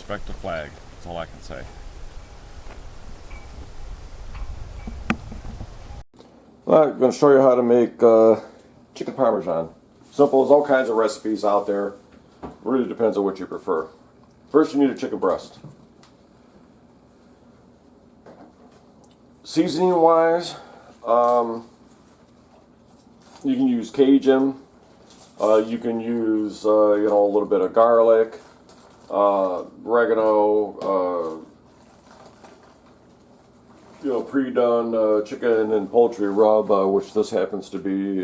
respect the flag. That's all I can say. Alright, I'm going to show you how to make chicken Parmesan. Simple, there's all kinds of recipes out there. Really depends on what you prefer. First you need a chicken breast. Seasoning wise, you can use Cajun, you can use a little bit of garlic, oregano, pre-done chicken and poultry rub, which this happens to be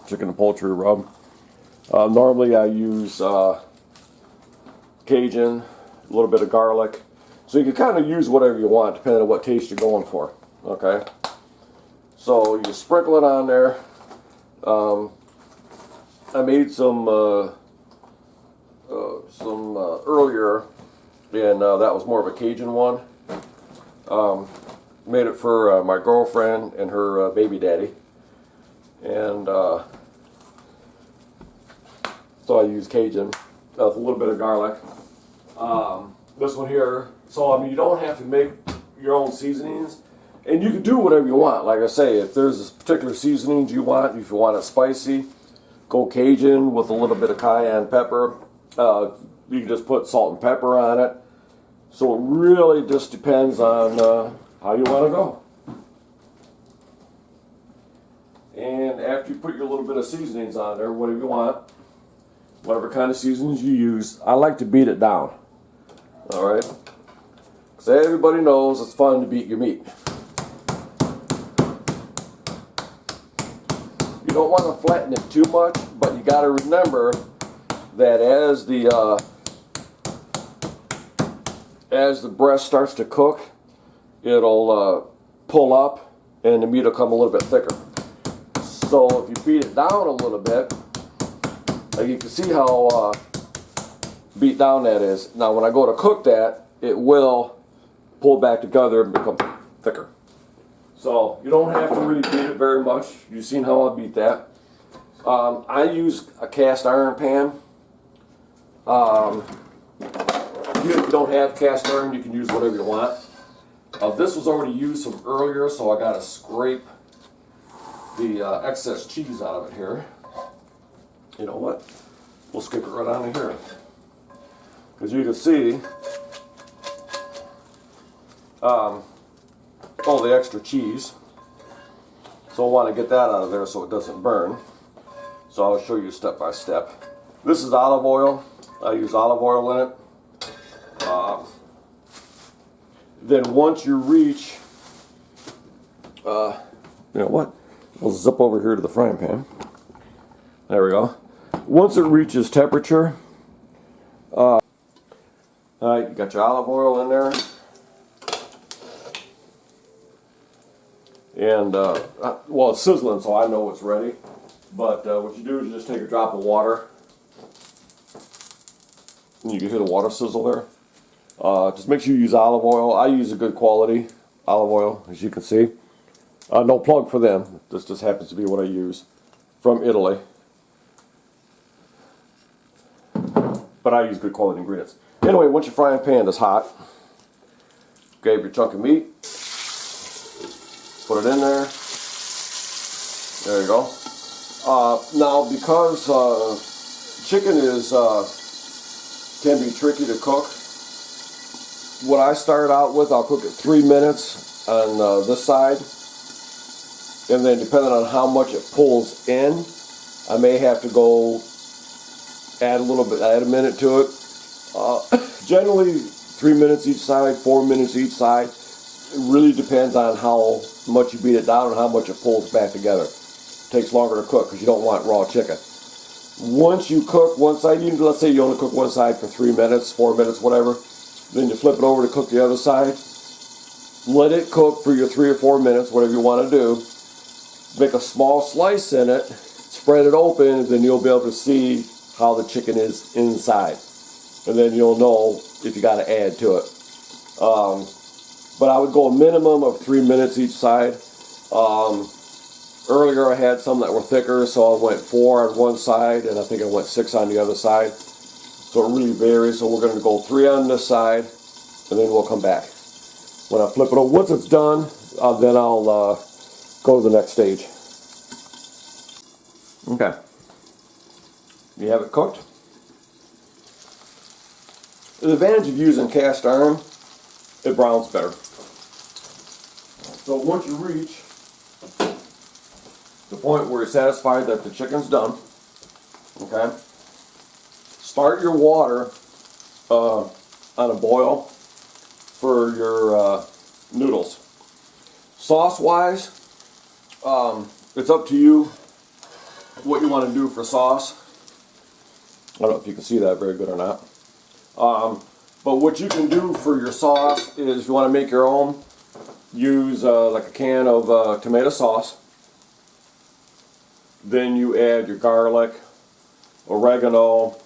chicken and poultry rub. Normally I use Cajun, a little bit of garlic. So you can kind of use whatever you want depending on what taste you're going for. Okay, so you sprinkle it on there. I made some earlier, and that was more of a Cajun one. Made it for my girlfriend and her baby daddy, and so I used Cajun with a little bit of garlic. This one here, so I mean you don't have to make your own seasonings, and you can do whatever you want. Like I say, if there's particular seasonings you want, if you want it spicy, go Cajun with a little bit of cayenne pepper. You can just put salt and pepper on it. So it really just depends on how you want to go. And after you put your little bit of seasonings on there, whatever you want, whatever kind of seasonings you use, I like to beat it down. Alright? Because everybody knows it's fun to beat your meat. You don't want to flatten it too much, but you got to remember that as the breast starts to cook, it'll pull up and the meat will come a little bit thicker. So if you beat it down a little bit, like you can see how beat down that is. Now when I go to cook that, it will pull back together and become thicker. So you don't have to really beat it very much. You've seen how I beat that. I use a cast iron pan. If you don't have cast iron, you can use whatever you want. This was already used from earlier, so I got to scrape the excess cheese out of it here. You know what? We'll scrape it right out of here. As you can see, all the extra cheese. So I want to get that out of there so it doesn't burn. So I'll show you step by step. This is olive oil. I use olive oil in it. Then once you reach, you know what? We'll zip over here to the frying pan. There we go. Once it reaches temperature, alright, you got your olive oil in there. And, well, it's sizzling, so I know it's ready. But what you do is you just take a drop of water. And you can hear the water sizzle there. Just make sure you use olive oil. I use a good quality olive oil, as you can see. No plug for them. This just happens to be what I use from Italy. But I use good quality ingredients. Anyway, once your frying pan is hot, grab your chunk of meat, put it in there. There you go. Now, because chicken is can be tricky to cook, what I start out with, I'll cook it 3 minutes on this side, and then depending on how much it pulls in, I may have to go add a minute to it. Generally 3 minutes each side, 4 minutes each side. It really depends on how much you beat it down and how much it pulls back together. It takes longer to cook because you don't want raw chicken. Once you cook one side, let's say you only cook one side for 3 minutes, 4 minutes, whatever, then you flip it over to cook the other side. Let it cook for your 3 or 4 minutes, whatever you want to do. Make a small slice in it, spread it open, and then you'll be able to see how the chicken is inside. And then you'll know if you got to add to it. But I would go a minimum of 3 minutes each side. Earlier I had some that were thicker, so I went 4 on one side, and I think I went 6 on the other side. So So it really varies. So we're going to go 3 on this side, and then we'll come back. When I flip it over, once it's done, then I'll go to the next stage. Okay. You have it cooked. The advantage of using cast iron, it browns better. So once you reach the point where you're satisfied that the chicken's done, okay, start your water on a boil for your noodles. Sauce-wise, it's up to you what you want to do for sauce. I don't know if you can see that very good or not. But what you can do for your sauce is, if you want to make your own, use like a can of tomato sauce. Then you add your garlic, oregano,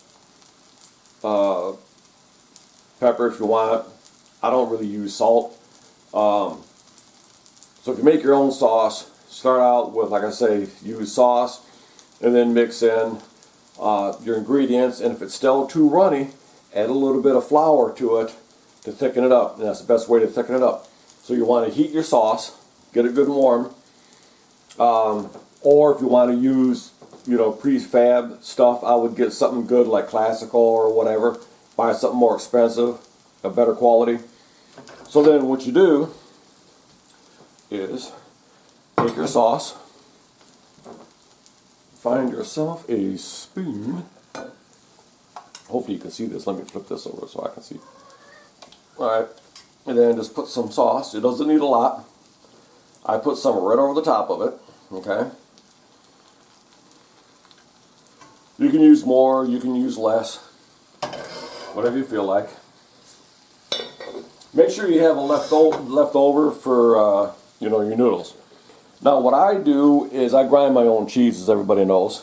pepper if you want. I don't really use salt. So if you make your own sauce, start out with, like I say, use sauce and then mix in your ingredients. And if it's still too runny, add a little bit of flour to it to thicken it up. And that's the best way to thicken it up. So you want to heat your sauce, get it good and warm. Or if you want to use, prefab stuff, I would get something good like Classical or whatever. Buy something more expensive, a better quality. So then what you do is take your sauce, find yourself a spoon. Hopefully you can see this. Let me flip this over so I can see. Alright, and then just put some sauce. It doesn't need a lot. I put some right over the top of it. Okay. You can use more, you can use less, whatever you feel like. Make sure you have a leftover for your noodles. Now what I do is I grind my own cheese, as everybody knows.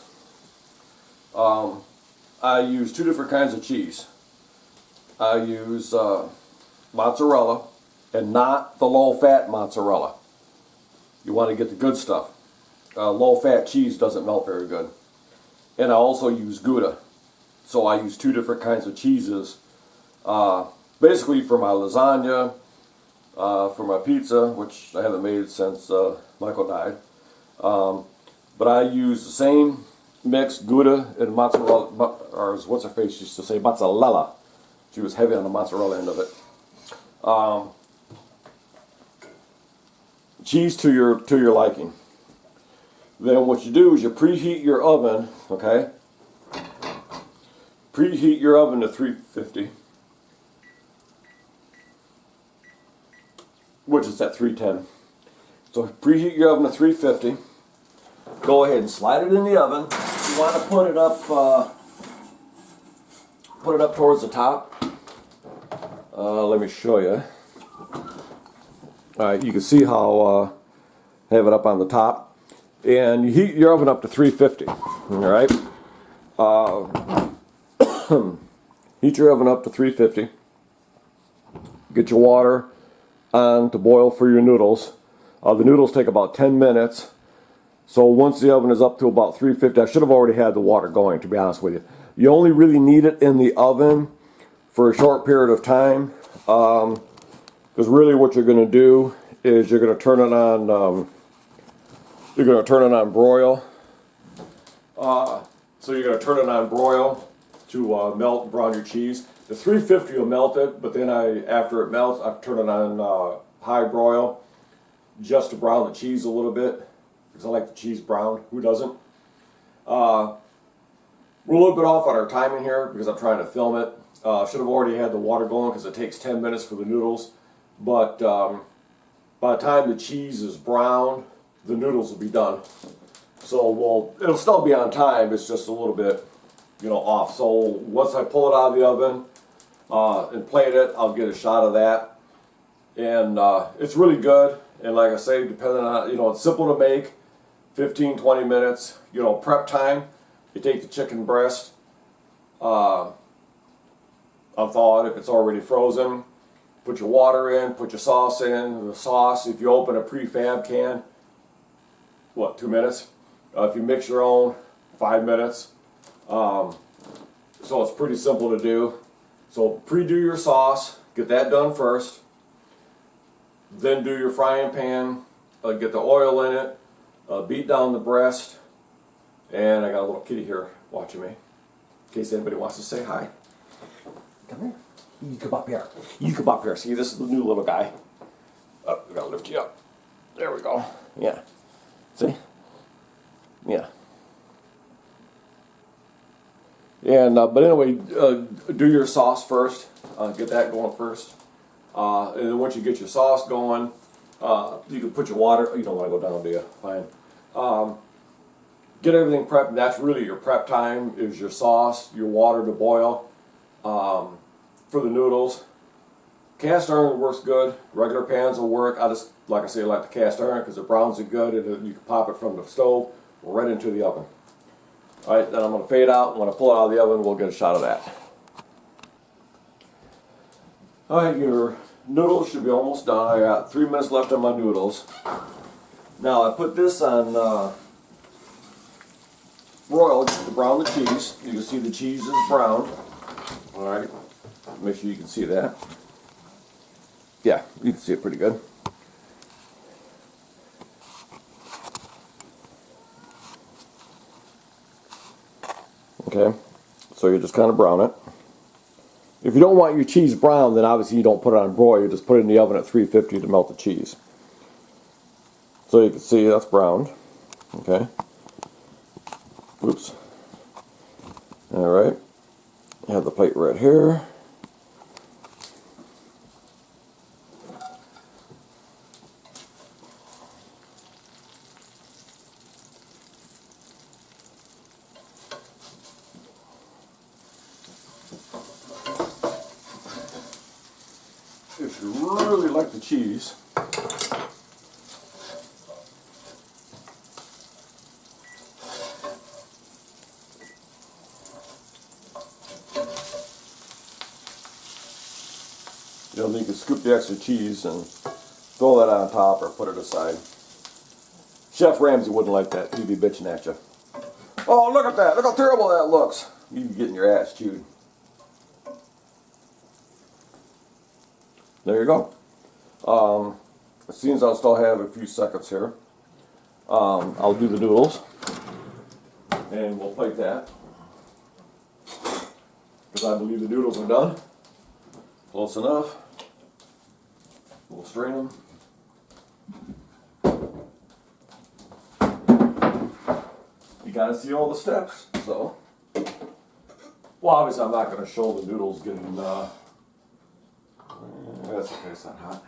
I use 2 different kinds of cheese. I use mozzarella, and not the low-fat mozzarella. You want to get the good stuff. Low-fat cheese doesn't melt very good. And I also use Gouda. So I use 2 different kinds of cheeses. Basically for my lasagna, for my pizza, which I haven't made since Michael died. But I use the same mix, Gouda and mozzarella, or as what's her face used to say, mozzarella. She was heavy on the mozzarella end of it. Cheese to your liking. Then what you do is you preheat your oven, okay? Preheat your oven to 350, which is at 310. So preheat your oven to 350. Go ahead and slide it in the oven. You want to put it up towards the top. Let me show you. Alright, you can see how I have it up on the top. And you heat your oven up to 350. Alright? Heat your oven up to 350. Get your water on to boil for your noodles. The noodles take about 10 minutes. So once the oven is up to about 350, I should have already had the water going, to be honest with you. You only really need it in the oven for a short period of time. Because really what you're going to do is you're going to turn it on, broil. So you're going to turn it on broil to melt and brown your cheese. The 350 will melt it, but then after it melts, I turn it on high broil just to brown the cheese a little bit, because I like the cheese brown. Who doesn't? We're a little bit off on our timing here because I'm trying to film it. Should have already had the water going because it takes 10 minutes for the noodles. But by the time the cheese is brown, the noodles will be done. So it'll still be on time. It's just a little bit, off. So once I pull it out of the oven and plate it, I'll get a shot of that. And it's really good. And like I say, depending on, it's simple to make. 15-20 minutes. Prep time. You take the chicken breast, unthaw it if it's already frozen. Put your water in, put your sauce in. The sauce, if you open a prefab can, 2 minutes? If you mix your own, 5 minutes. So So it's pretty simple to do. So pre-do your sauce, get that done first. Then do your frying pan, get the oil in it, beat down the breast. And I got a little kitty here watching me, in case anybody wants to say hi. Come here. You come up here. You come up here. See, this is the new little guy. Oh, we gotta lift you up. There we go. Yeah. See? Yeah. And but anyway, do your sauce first. Get that going first. And then once you get your sauce going, you can put your water. You don't want to go down, do you? Fine. Get everything prepped. And that's really your prep time. Is your sauce, your water to boil. For the noodles, cast iron works good. Regular pans will work. I just, like I say, I like the cast iron because it browns it good, and you can pop it from the stove right into the oven. All right, then I'm going to fade out. When I pull it out of the oven, we'll get a shot of that. All right, your noodles should be almost done. I got 3 minutes left on my noodles. Now I put this on broil to brown the cheese. You can see the cheese is brown. All right. Make sure you can see that. Yeah, you can see it pretty good. Okay, so you just kind of brown it. If you don't want your cheese brown, then obviously you don't put it on broil. You just put it in the oven at 350 to melt the cheese. So you can see that's browned. Okay. Oops. All right. I have the plate right here. If you really like the cheese, you can scoop the extra cheese and throw that on top or put it aside. Chef Ramsay wouldn't like that. He'd be bitching at you. Oh, look at that. Look how terrible that looks. You'd be getting your ass chewed. There you go. It seems I'll still have a few seconds here. I'll do the noodles. And we'll plate that. Because I believe the noodles are done. Close enough. We'll strain them. You gotta see all the steps, so. Well, obviously I'm not gonna show the noodles getting, that's okay, it's not hot.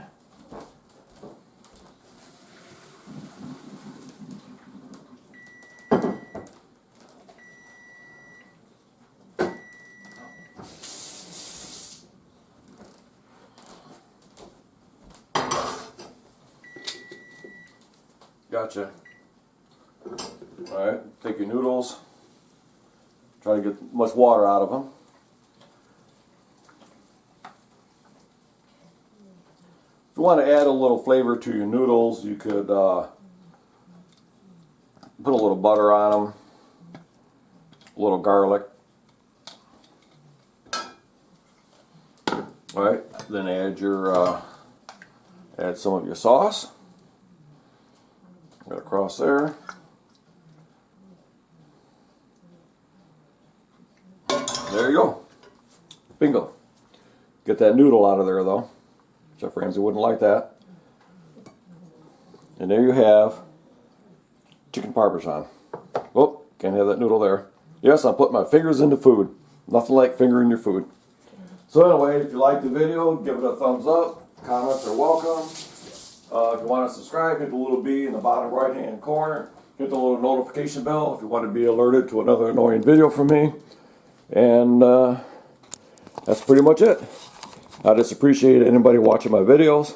Gotcha. Alright, take your noodles, try to get much water out of them. If you want to add a little flavor to your noodles, you could put a little butter on them, a little garlic. Alright, then add your add some of your sauce. Right across there. There you go. Bingo. Get that noodle out of there though. Chef Ramsay wouldn't like that. And there you have chicken Parmesan. Oh, can't have that noodle there. Yes, I'm putting my fingers into food. Nothing like fingering your food. So anyway, if you like the video, give it a thumbs up. Comments are welcome. If you want to subscribe, hit the little B in the bottom right hand corner. Hit the little notification bell if you want to be alerted to another annoying video from me. And that's pretty much it. I just appreciate anybody watching my videos.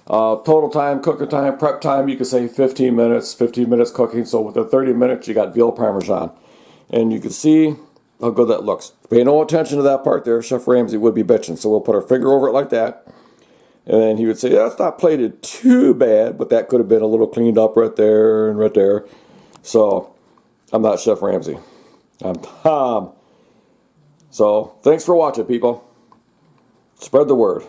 Total time, cooking time, prep time, you could say 15 minutes cooking. So with the 30 minutes, you got veal Parmesan. And you can see how good that looks. Pay no attention to that part there. Chef Ramsay would be bitching. So we'll put our finger over it like that. And then he would say, that's not plated too bad, but that could have been a little cleaned up right there and right there. So, I'm not Chef Ramsay. I'm Tom. So, thanks for watching, people. Spread the word.